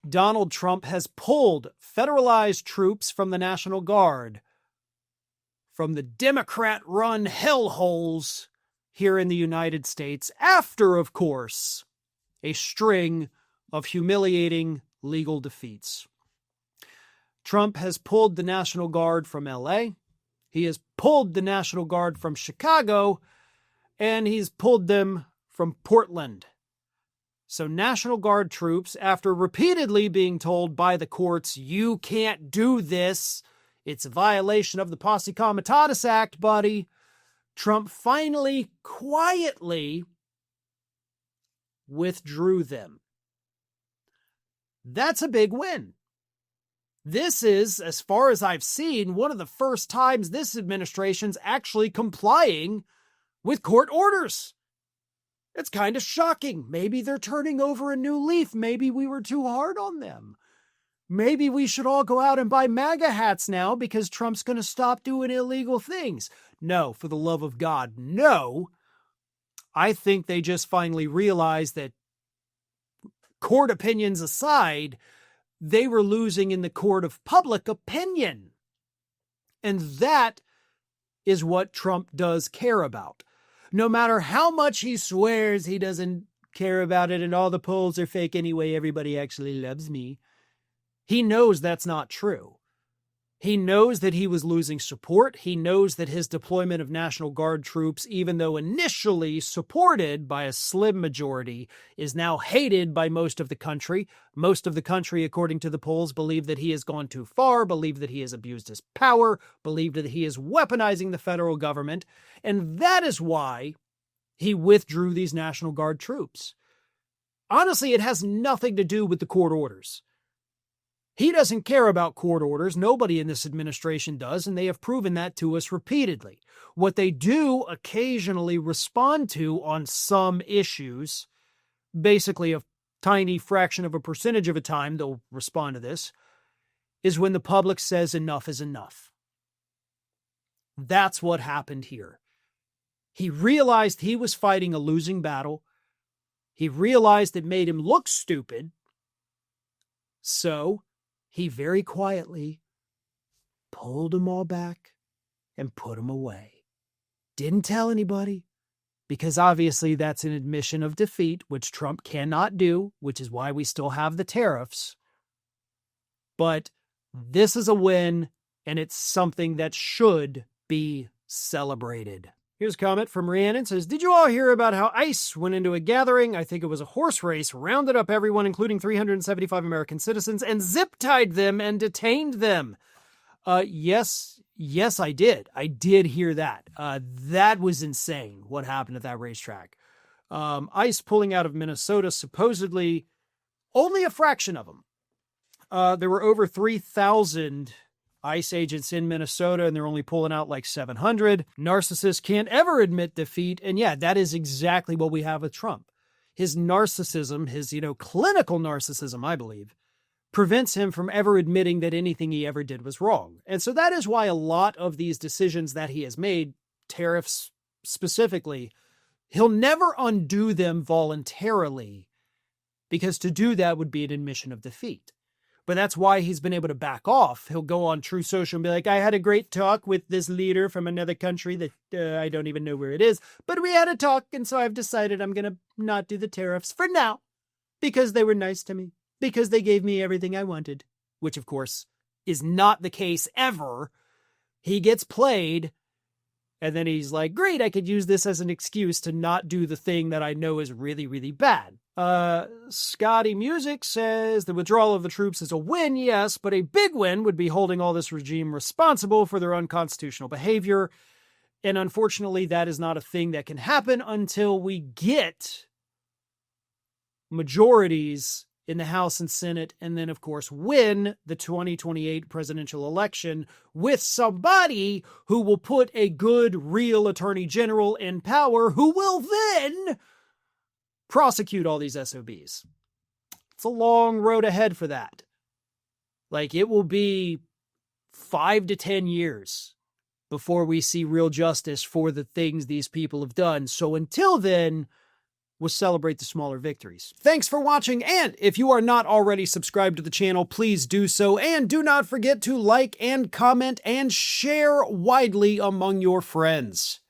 Donald Trump has pulled federalized troops from the National Guard from the Democrat-run hellholes here in the United States after, of course, a string of humiliating legal defeats. Trump has pulled the National Guard from LA. He has pulled the National Guard from Chicago, and he's pulled them from Portland. So National Guard troops, after repeatedly being told by the courts, you can't do this, it's a violation of the Posse Comitatus Act, buddy, Trump finally, quietly withdrew them. That's a big win. This is, as far as I've seen, one of the first times this administration's actually complying with court orders. It's kind of shocking. Maybe they're turning over a new leaf. Maybe we were too hard on them. Maybe we should all go out and buy MAGA hats now because Trump's going to stop doing illegal things. No, for the love of God, no. I think they just finally realized that, court opinions aside, they were losing in the court of public opinion. And that is what Trump does care about. No matter how much he swears he doesn't care about it and all the polls are fake anyway, everybody actually loves me, he knows that's not true. He knows that he was losing support. He knows that his deployment of National Guard troops, even though initially supported by a slim majority, is now hated by most of the country. Most of the country, according to the polls, believe that he has gone too far, believe that he has abused his power, believe that he is weaponizing the federal government. And that is why he withdrew these National Guard troops. Honestly, it has nothing to do with the court orders. He doesn't care about court orders. Nobody in this administration does, and they have proven that to us repeatedly. What they do occasionally respond to on some issues, basically a tiny fraction of a percentage of a time they'll respond to this, is when the public says enough is enough. That's what happened here. He realized he was fighting a losing battle. He realized it made him look stupid. So he very quietly pulled them all back and put them away. Didn't tell anybody, because obviously that's an admission of defeat, which Trump cannot do, which is why we still have the tariffs. But this is a win, and it's something that should be celebrated. Here's a comment from Rhiannon. It says, did you all hear about how ICE went into a gathering, I think it was a horse race, rounded up everyone, including 375 American citizens, and zip-tied them and detained them? Yes, I did. I did hear that. That was insane, what happened at that racetrack. ICE pulling out of Minnesota, supposedly only a fraction of them. There were over 3,000 ICE agents in Minnesota, and they're only pulling out like 700. Narcissists can't ever admit defeat. And yeah, that is exactly what we have with Trump. His narcissism, his, clinical narcissism, I believe, prevents him from ever admitting that anything he ever did was wrong. And so that is why a lot of these decisions that he has made, tariffs specifically, he'll never undo them voluntarily, because to do that would be an admission of defeat. But that's why he's been able to back off. He'll go on True Social and be like, I had a great talk with this leader from another country that I don't even know where it is. But we had a talk, and so I've decided I'm going to not do the tariffs for now. Because they were nice to me. Because they gave me everything I wanted. Which, of course, is not the case ever. He gets played, and then he's like, great, I could use this as an excuse to not do the thing that I know is really, really bad. Scotty Music says the withdrawal of the troops is a win, yes, but a big win would be holding all this regime responsible for their unconstitutional behavior. And unfortunately, that is not a thing that can happen until we get majorities in the House and Senate, and then, of course, win the 2028 presidential election with somebody who will put a good, real attorney general in power who will then prosecute all these SOBs. It's a long road ahead for that. Like, it will be 5 to 10 years before we see real justice for the things these people have done. So until then, we'll celebrate the smaller victories. Thanks for watching, and if you are not already subscribed to the channel, please do so, and do not forget to like and comment and share widely among your friends.